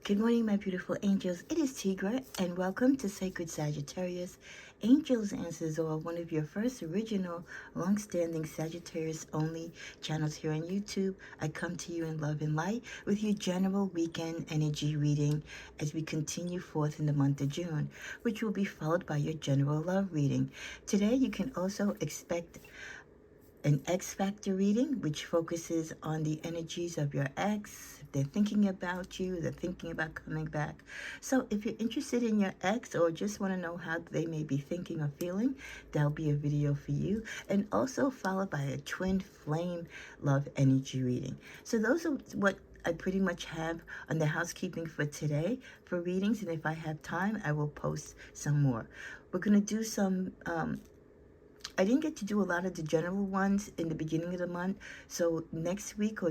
Good morning, my beautiful angels. It is Tigra, and welcome to Sacred Sagittarius. Angels Answers are one of your first original, long-standing Sagittarius-only channels here on YouTube. I come to you in love and light with your general weekend energy reading as we continue forth in the month of June, which will be followed by your general love reading. Today, you can also expect an X Factor reading, which focuses on the energies of your ex. They're thinking about you, they're thinking about coming back. So if you're interested in your ex or just want to know how they may be thinking or feeling, that'll be a video for you. And also followed by a twin flame love energy reading. So those are what I pretty much have on the housekeeping for today for readings. And if I have time, I will post some more. We're going to do some I didn't get to do a lot of the general ones in the beginning of the month. So next week or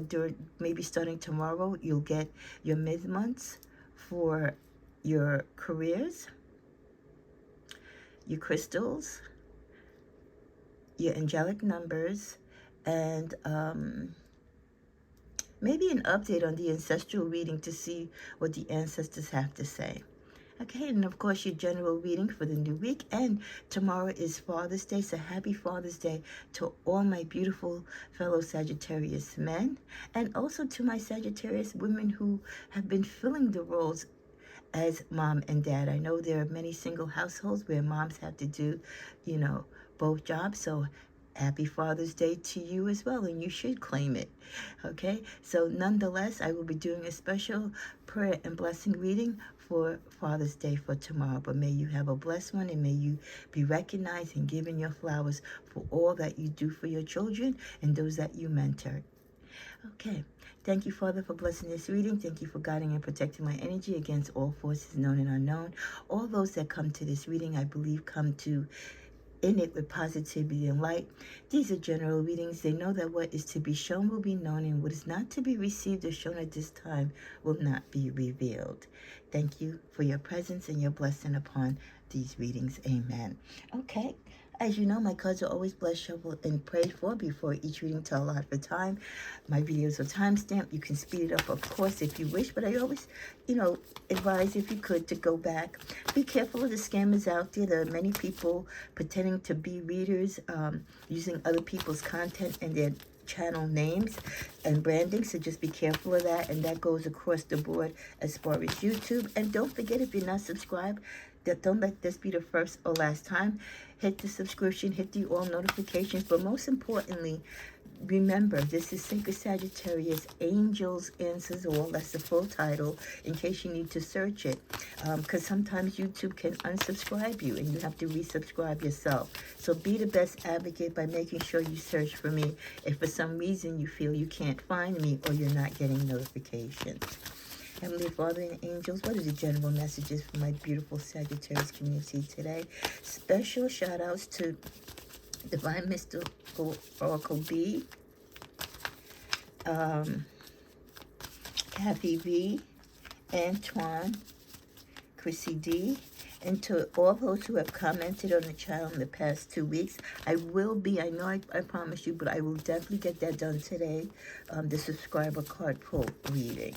maybe starting tomorrow, you'll get your mid-months for your careers, your crystals, your angelic numbers, and maybe an update on the ancestral reading to see what the ancestors have to say. Okay, and of course your general reading for the new week. And tomorrow is Father's Day, so happy Father's Day to all my beautiful fellow Sagittarius men, and also to my Sagittarius women who have been filling the roles as mom and dad. I know there are many single households where moms have to do, both jobs. So happy Father's Day to you as well, and you should claim it. Okay, so nonetheless, I will be doing a special prayer and blessing reading for Father's Day for tomorrow. But may you have a blessed one, and may you be recognized and given your flowers for all that you do for your children and those that you mentor. Okay. Thank you, Father, for blessing this reading. Thank you for guiding and protecting my energy against all forces known and unknown. All those that come to this reading, I believe, come to in it with positivity and light. These are general readings. They know that what is to be shown will be known, and what is not to be received or shown at this time will not be revealed. Thank you for your presence and your blessing upon these readings. Amen. Okay. As you know, my cards are always blessed, shuffled, and prayed for before each reading to allot for time. My videos are timestamped. You can speed it up, of course, if you wish, but I always, advise, if you could, to go back. Be careful of the scammers out there. There are many people pretending to be readers, using other people's content and their channel names and branding, so just be careful of that, and that goes across the board as far as YouTube. And don't forget, if you're not subscribed, don't let this be the first or last time. Hit the subscription, hit the all notifications, but most importantly, remember, this is Sacred Sagittarius, Angels Answers All. That's the full title, in case you need to search it. Because sometimes YouTube can unsubscribe you, and you have to resubscribe yourself. So be the best advocate by making sure you search for me if for some reason you feel you can't find me or you're not getting notifications. Heavenly Father and angels, what are the general messages for my beautiful Sagittarius community today? Special shout outs to Divine Mystical Oracle B, Kathy V, Antoine, Chrissy D, and to all those who have commented on the channel in the past 2 weeks. I know I promised you, but I will definitely get that done today, the subscriber card pull reading.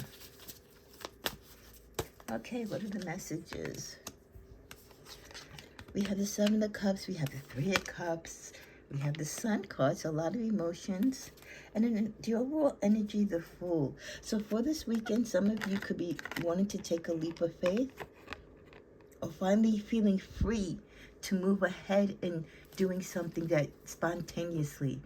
Okay, what are the messages? We have the Seven of Cups, we have the Three of Cups, we have the Sun card, so a lot of emotions. And then the overall energy, the Fool. So for this weekend, some of you could be wanting to take a leap of faith, or finally feeling free to move ahead in doing something that spontaneously.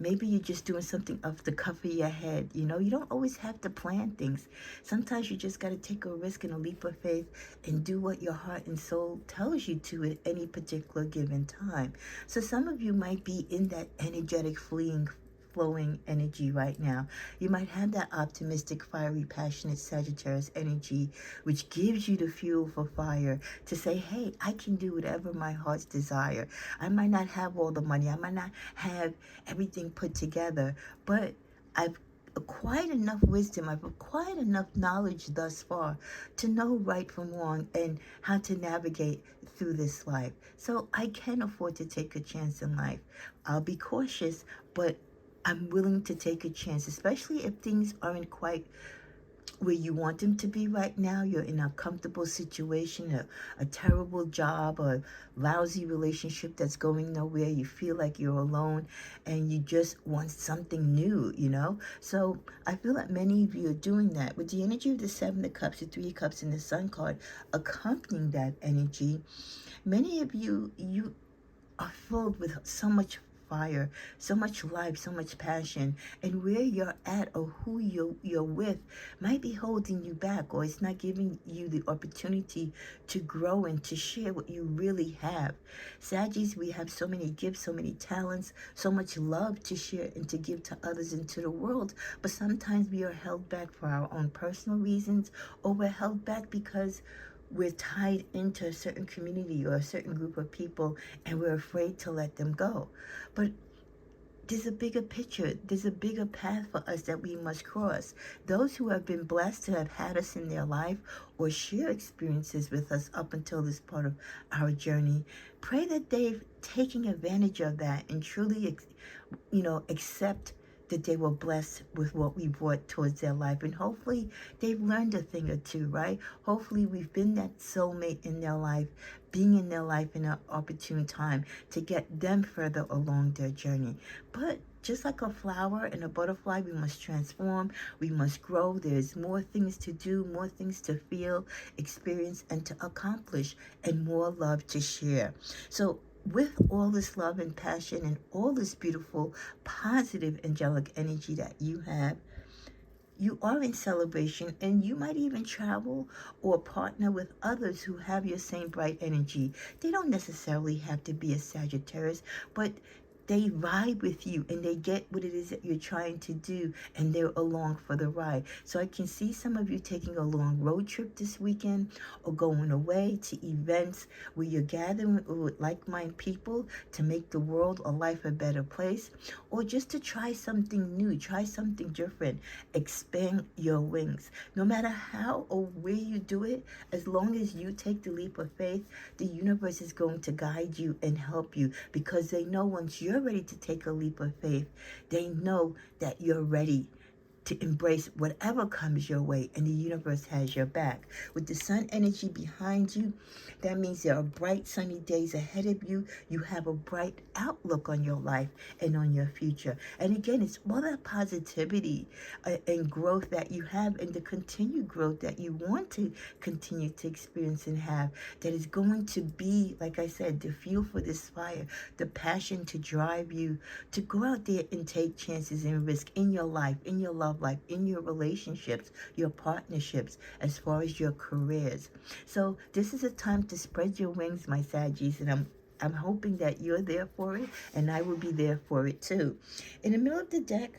Maybe you're just doing something off the cuff of your head. You don't always have to plan things. Sometimes you just got to take a risk and a leap of faith and do what your heart and soul tells you to at any particular given time. So some of you might be in that energetic, flowing energy right now. You might have that optimistic, fiery, passionate Sagittarius energy, which gives you the fuel for fire to say, hey, I can do whatever my heart's desire. I might not have all the money. I might not have everything put together, but I've acquired enough wisdom, I've acquired enough knowledge thus far to know right from wrong and how to navigate through this life. So I can afford to take a chance in life. I'll be cautious, but I'm willing to take a chance, especially if things aren't quite where you want them to be right now. You're in a comfortable situation, a terrible job, a lousy relationship that's going nowhere. You feel like you're alone and you just want something new, you know? So I feel like many of you are doing that. With the energy of the Seven of Cups, the Three of Cups, and the Sun card accompanying that energy, many of you are filled with so much fire, so much life, so much passion, and where you're at or who you're with might be holding you back, or it's not giving you the opportunity to grow and to share what you really have. Saggies, we have so many gifts, so many talents, so much love to share and to give to others and to the world, but sometimes we are held back for our own personal reasons, or we're held back because we're tied into a certain community or a certain group of people and we're afraid to let them go. But there's a bigger picture. There's a bigger path for us that we must cross. Those who have been blessed to have had us in their life or share experiences with us up until this part of our journey, pray that they've taken advantage of that and truly, accept that they were blessed with what we brought towards their life. And hopefully they've learned a thing or two, right? Hopefully we've been that soulmate in their life, being in their life in an opportune time to get them further along their journey. But just like a flower and a butterfly, we must transform, we must grow. There's more things to do, more things to feel, experience, and to accomplish, and more love to share. So with all this love and passion and all this beautiful, positive, angelic energy that you have, you are in celebration, and you might even travel or partner with others who have your same bright energy. They don't necessarily have to be a Sagittarius, but they vibe with you and they get what it is that you're trying to do, and they're along for the ride. So I can see some of you taking a long road trip this weekend, or going away to events where you're gathering with like-minded people to make the world or life a better place, or just to try something new, try something different, expand your wings. No matter how or where you do it, as long as you take the leap of faith, the universe is going to guide you and help you, because they know once you're ready to take a leap of faith, they know that you're ready to embrace whatever comes your way, and the universe has your back. With the sun energy behind you, that means there are bright sunny days ahead of you. You have a bright outlook on your life and on your future. And again, it's all that positivity and growth that you have, and the continued growth that you want to continue to experience and have, that is going to be, like I said, the fuel for this fire, the passion to drive you to go out there and take chances and risk in your life, in your love life, in your relationships, your partnerships, as far as your careers. So this is a time to spread your wings, my Saggies, and I'm hoping that you're there for it, and I will be there for it too. In the middle of the deck,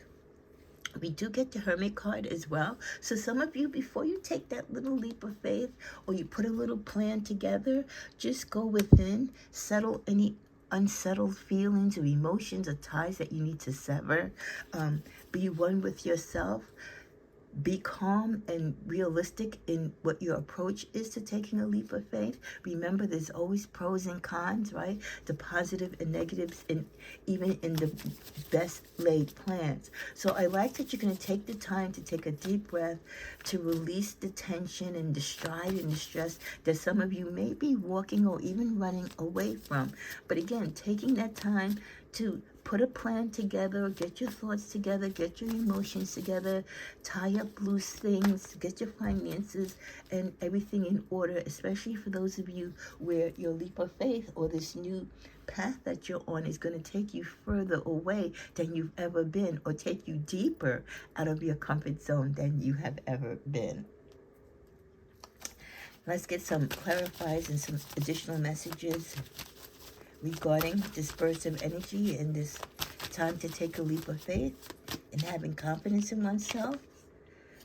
we do get the Hermit card as well. So some of you, before you take that little leap of faith, or you put a little plan together, just go within, settle any unsettled feelings or emotions or ties that you need to sever. Be one with yourself. Be calm and realistic in what your approach is to taking a leap of faith. Remember, there's always pros and cons, right? The positive and negatives, even in the best laid plans. So I like that you're going to take the time to take a deep breath, to release the tension and the stride and the stress that some of you may be walking or even running away from. But again, taking that time to put a plan together, get your thoughts together, get your emotions together, tie up loose things, get your finances and everything in order, especially for those of you where your leap of faith or this new path that you're on is going to take you further away than you've ever been, or take you deeper out of your comfort zone than you have ever been. Let's get some clarifiers and some additional messages regarding this burst of energy and this time to take a leap of faith and having confidence in oneself.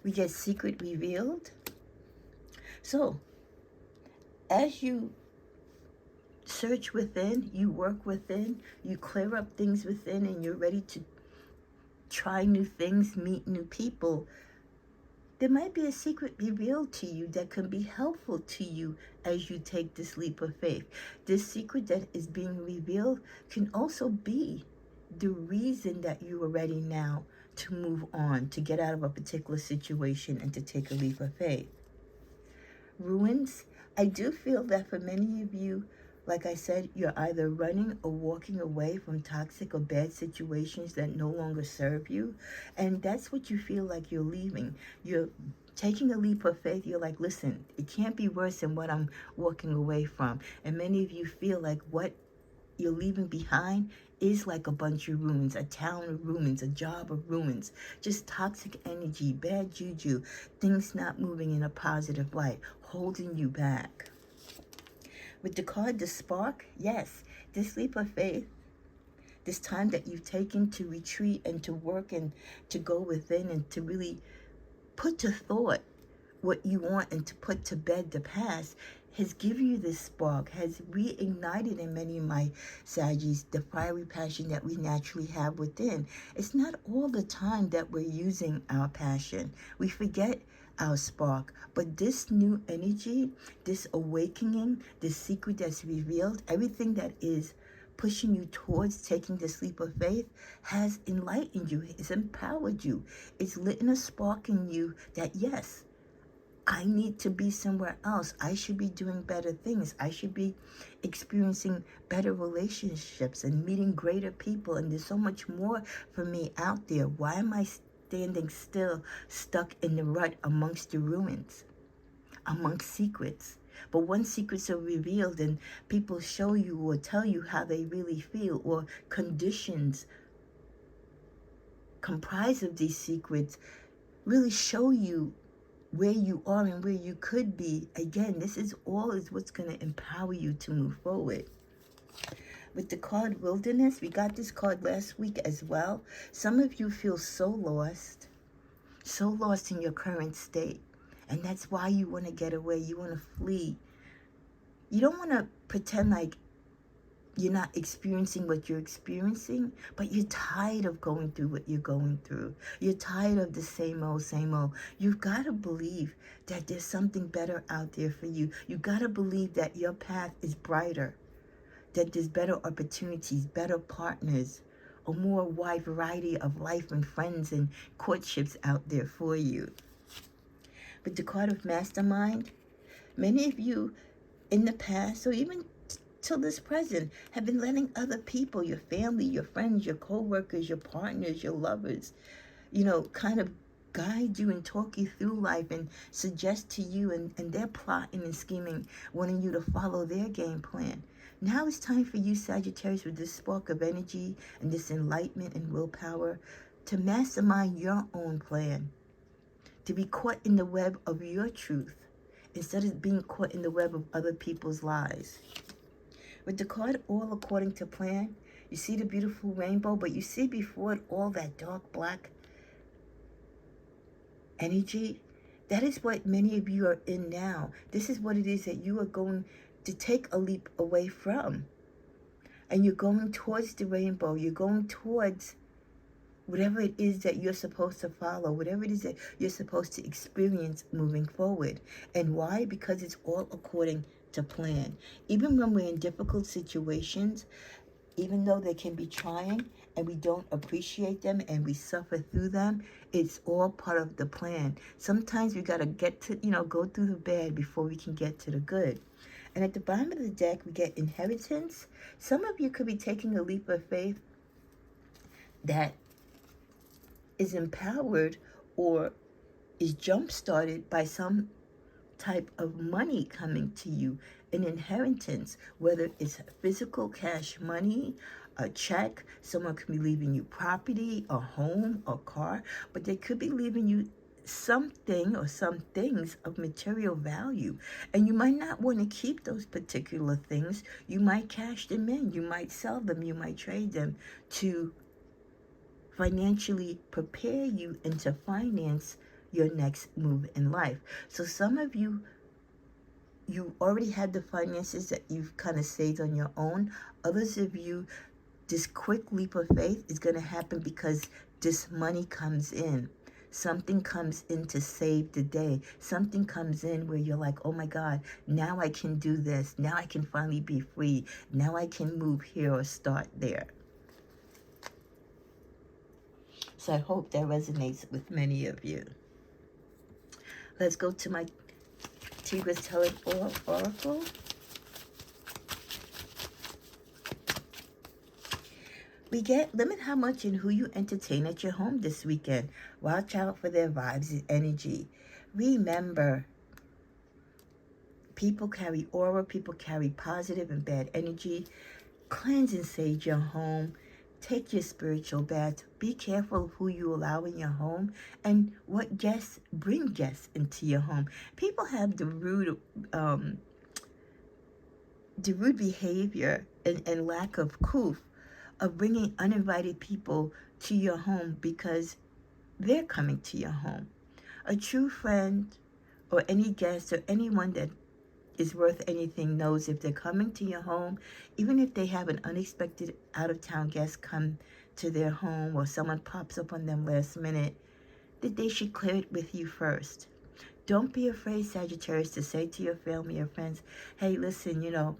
We get secret revealed. So, as you search within, you work within, you clear up things within, and you're ready to try new things, meet new people, there might be a secret revealed to you that can be helpful to you as you take this leap of faith. This secret that is being revealed can also be the reason that you are ready now to move on, to get out of a particular situation, and to take a leap of faith. Ruins, I do feel that for many of you, like I said, you're either running or walking away from toxic or bad situations that no longer serve you. And that's what you feel like you're leaving. You're taking a leap of faith. You're like, listen, it can't be worse than what I'm walking away from. And many of you feel like what you're leaving behind is like a bunch of ruins, a town of ruins, a job of ruins, just toxic energy, bad juju, things not moving in a positive light, holding you back. With the card, the spark, yes, this leap of faith, this time that you've taken to retreat and to work and to go within and to really put to thought what you want and to put to bed the past, has given you this spark, has reignited in many of my Saggies the fiery passion that we naturally have within. It's not all the time that we're using our passion. We forget our spark. But this new energy, this awakening, this secret that's revealed, everything that is pushing you towards taking this leap of faith has enlightened you. It's empowered you. It's lit a spark in you that, yes, I need to be somewhere else. I should be doing better things. I should be experiencing better relationships and meeting greater people. And there's so much more for me out there. Why am I standing still, stuck in the rut amongst the ruins, amongst secrets? But once secrets are revealed and people show you or tell you how they really feel, or conditions comprised of these secrets really show you where you are and where you could be, again, this is what's going to empower you to move forward. With the card Wilderness, we got this card last week as well. Some of you feel so lost in your current state. And that's why you want to get away. You want to flee. You don't want to pretend like you're not experiencing what you're experiencing, but you're tired of going through what you're going through. You're tired of the same old, same old. You've got to believe that there's something better out there for you. You've got to believe that your path is brighter, that there's better opportunities, better partners, a more wide variety of life and friends and courtships out there for you. With the card of Mastermind, many of you in the past, or even till this present, have been letting other people, your family, your friends, your co-workers, your partners, your lovers, kind of guide you and talk you through life and suggest to you, and they're plotting and scheming, wanting you to follow their game plan. Now it's time for you, Sagittarius, with this spark of energy and this enlightenment and willpower, to mastermind your own plan, to be caught in the web of your truth instead of being caught in the web of other people's lies. With the card All According to Plan, you see the beautiful rainbow, but you see before it all that dark black energy. That is what many of you are in now. This is what it is that you are going to take a leap away from. And you're going towards the rainbow. You're going towards whatever it is that you're supposed to follow, whatever it is that you're supposed to experience moving forward. And why? Because it's all according to plan. Even when we're in difficult situations, even though they can be trying and we don't appreciate them and we suffer through them, it's all part of the plan. Sometimes we got to get to, go through the bad before we can get to the good. And at the bottom of the deck, we get inheritance. Some of you could be taking a leap of faith that is empowered or is jump-started by some type of money coming to you, an inheritance, whether it's physical cash money, a check, someone could be leaving you property, a home, a car, but they could be leaving you something or some things of material value. And you might not want to keep those particular things. You might cash them in, you might sell them, you might trade them to financially prepare you and to finance your next move in life. So some of you already had the finances that you've kind of saved on your own. Others of you, this quick leap of faith is going to happen because this money comes in. Something comes in to save the day. Something comes in where you're like, oh my God, now I can do this. Now I can finally be free. Now I can move here or start there. So I hope that resonates with many of you. Let's go to my Tigress Telling Oracle. We get limit how much and who you entertain at your home this weekend. Watch out for their vibes and energy. Remember, people carry aura, people carry positive and bad energy. Cleanse and sage your home. Take your spiritual bath. Be careful of who you allow in your home and what guests bring guests into your home. People have the rude behavior and lack of coof of bringing uninvited people to your home because they're coming to your home. A true friend or any guest or anyone that is worth anything knows if they're coming to your home, even if they have an unexpected out-of-town guest come to their home or someone pops up on them last minute, that they should clear it with you first. Don't be afraid, Sagittarius, to say to your family or friends, hey, listen,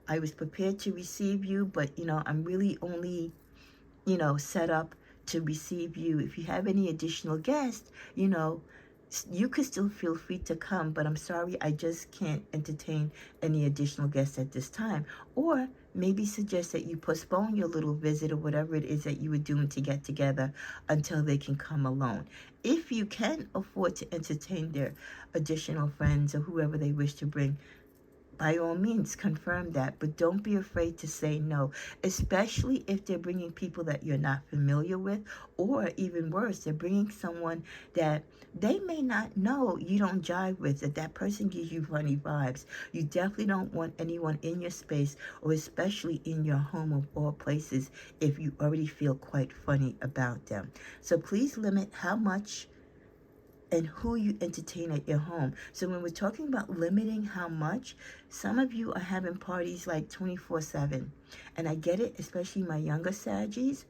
I was prepared to receive you, but, I'm really only, set up to receive you. If you have any additional guests, you could still feel free to come, but I'm sorry, I just can't entertain any additional guests at this time. Or maybe suggest that you postpone your little visit or whatever it is that you were doing to get together until they can come alone. If you can afford to entertain their additional friends or whoever they wish to bring, by all means, confirm that, but don't be afraid to say no, especially if they're bringing people that you're not familiar with, or even worse, they're bringing someone that they may not know you don't jive with, that person gives you funny vibes. You definitely don't want anyone in your space, or especially in your home of all places, if you already feel quite funny about them. So please limit how much and who you entertain at your home. So when we're talking about limiting how much, some of you are having parties like 24/7. And I get it, especially my younger Saggies.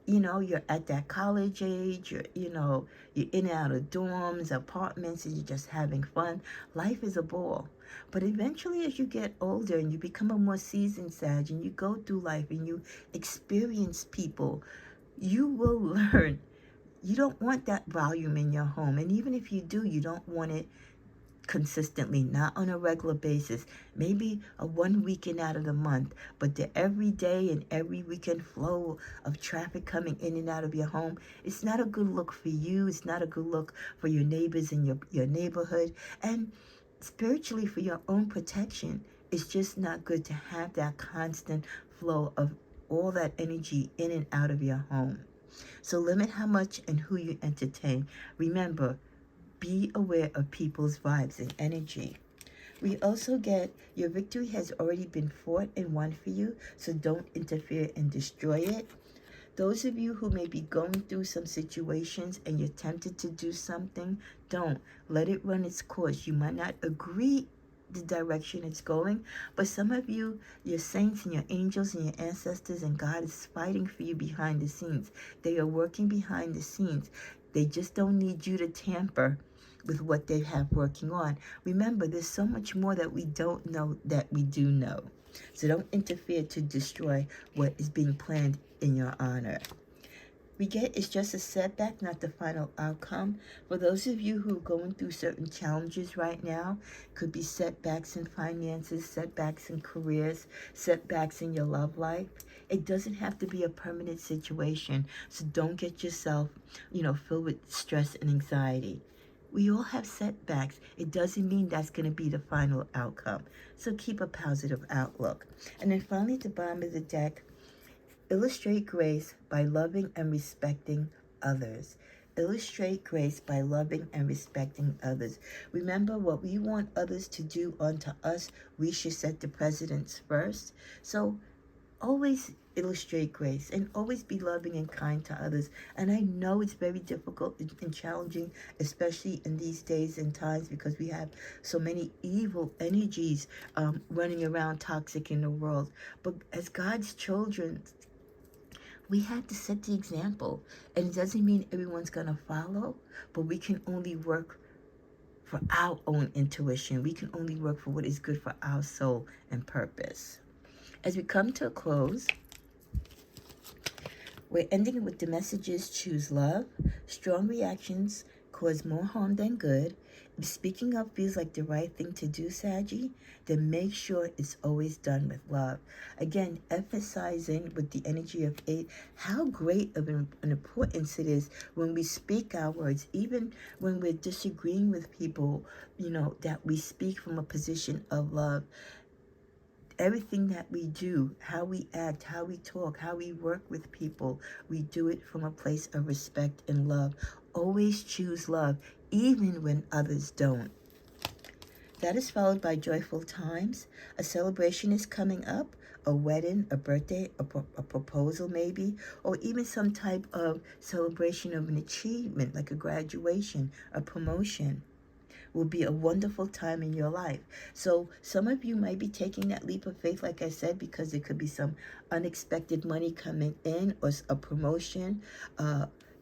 You're at that college age, you're in and out of dorms, apartments, and you're just having fun. Life is a ball. But eventually, as you get older and you become a more seasoned Sag and you go through life and you experience people, you will learn. You don't want that volume in your home. And even if you do, you don't want it consistently, not on a regular basis. Maybe a one weekend out of the month, but the everyday and every weekend flow of traffic coming in and out of your home, it's not a good look for you. It's not a good look for your neighbors in your neighborhood. And spiritually, for your own protection, it's just not good to have that constant flow of all that energy in and out of your home. So limit how much and who you entertain. Remember, be aware of people's vibes and energy. We also get your victory has already been fought and won for you, so don't interfere and destroy it. Those of you who may be going through some situations and you're tempted to do something, don't. Let it run its course. You might not agree the direction it's going, but some of you, your saints and your angels and your ancestors and God is fighting for you behind the scenes. They are working behind the scenes. They just don't need you to tamper with what they have working on. Remember, there's so much more that we don't know that we do know. So don't interfere to destroy what is being planned in your honor. We get it's just a setback, not the final outcome. For those of you who are going through certain challenges right now, could be setbacks in finances, setbacks in careers, setbacks in your love life. It doesn't have to be a permanent situation. So don't get yourself, filled with stress and anxiety. We all have setbacks. It doesn't mean that's going to be the final outcome. So keep a positive outlook. And then finally, at the bottom of the deck, illustrate grace by loving and respecting others. Illustrate grace by loving and respecting others. Remember, what we want others to do unto us, we should set the precedence first. So always illustrate grace and always be loving and kind to others. And I know it's very difficult and challenging, especially in these days and times, because we have so many evil energies running around toxic in the world. But as God's children, we have to set the example. And it doesn't mean everyone's going to follow, but we can only work for our own intuition. We can only work for what is good for our soul and purpose. As we come to a close, We're ending with the messages: choose love. Strong reactions cause more harm than good. If speaking up feels like the right thing to do, Saggy, then make sure it's always done with love. Again, emphasizing with the energy of 8 how great of an importance it is when we speak our words, even when we're disagreeing with people, that we speak from a position of love. Everything that we do, how we act, how we talk, how we work with people, we do it from a place of respect and love. Always choose love, even when others don't. That is followed by joyful times. A celebration is coming up, a wedding, a birthday, a proposal maybe, or even some type of celebration of an achievement like a graduation, a promotion. Will be a wonderful time in your life. So some of you might be taking that leap of faith, like I said, because there could be some unexpected money coming in or a promotion.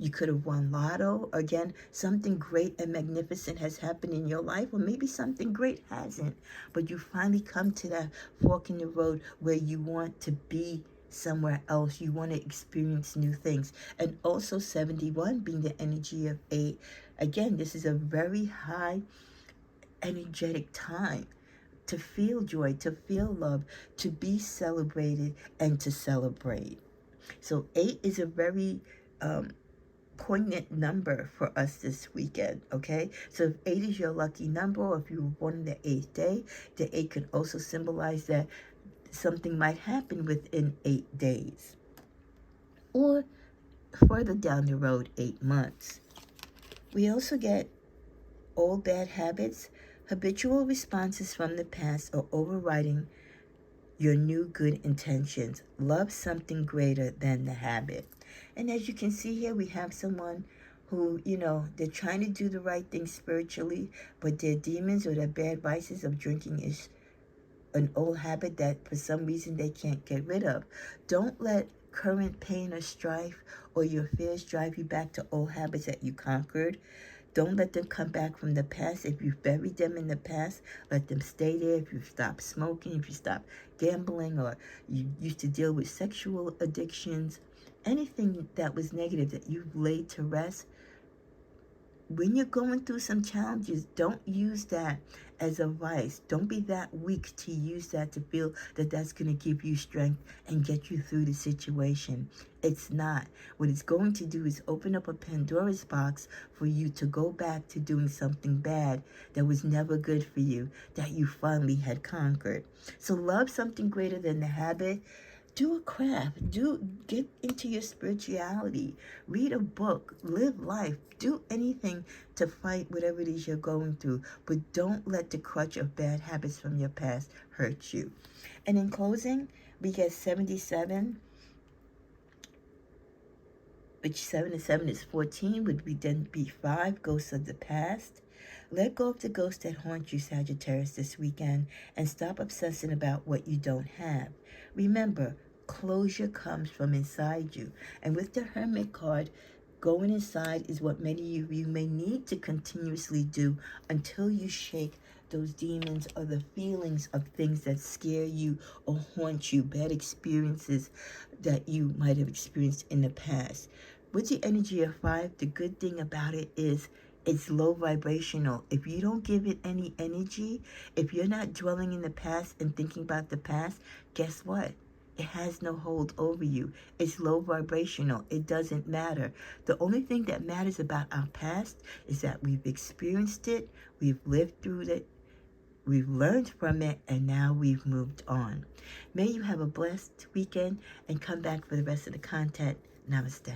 You could have won lotto. Again, something great and magnificent has happened in your life, or maybe something great hasn't. But you finally come to that fork in the road where you want to be somewhere else. You want to experience new things. And also 71 being the energy of 8. Again, this is a very high energetic time to feel joy, to feel love, to be celebrated, and to celebrate. So 8 is a very poignant number for us this weekend, okay? So if 8 is your lucky number, or if you were born on the 8th day, the 8 could also symbolize that something might happen within 8 days. Or further down the road, 8 months. We also get old bad habits, habitual responses from the past, or overriding your new good intentions. Love something greater than the habit. And as you can see here, we have someone who, they're trying to do the right thing spiritually, but their demons or their bad vices of drinking is an old habit that for some reason they can't get rid of. Don't let current pain or strife or your fears drive you back to old habits that you conquered. Don't let them come back from the past. If you've buried them in the past, let them stay there. If you stop smoking, if you stop gambling, or you used to deal with sexual addictions, anything that was negative that you've laid to rest, when you're going through some challenges, don't use that as a vice. Don't be that weak to use that to feel that that's going to give you strength and get you through the situation. It's not. What it's going to do is open up a Pandora's box for you to go back to doing something bad that was never good for you, that you finally had conquered. So love something greater than the habit. Do a craft. Get into your spirituality. Read a book. Live life. Do anything to fight whatever it is you're going through. But don't let the crutch of bad habits from your past hurt you. And in closing, we get 77, which 7 and 7 is 14, would be then be 5, ghosts of the past. Let go of the ghosts that haunt you, Sagittarius, this weekend, and stop obsessing about what you don't have. Remember, closure comes from inside you. And with the Hermit card, going inside is what many of you may need to continuously do until you shake those demons or the feelings of things that scare you or haunt you, bad experiences that you might have experienced in the past. With the energy of 5, the good thing about it is it's low vibrational. If you don't give it any energy, if you're not dwelling in the past and thinking about the past, guess what? It has no hold over you. It's low vibrational. It doesn't matter. The only thing that matters about our past is that we've experienced it, we've lived through it, we've learned from it, and now we've moved on. May you have a blessed weekend and come back for the rest of the content. Namaste.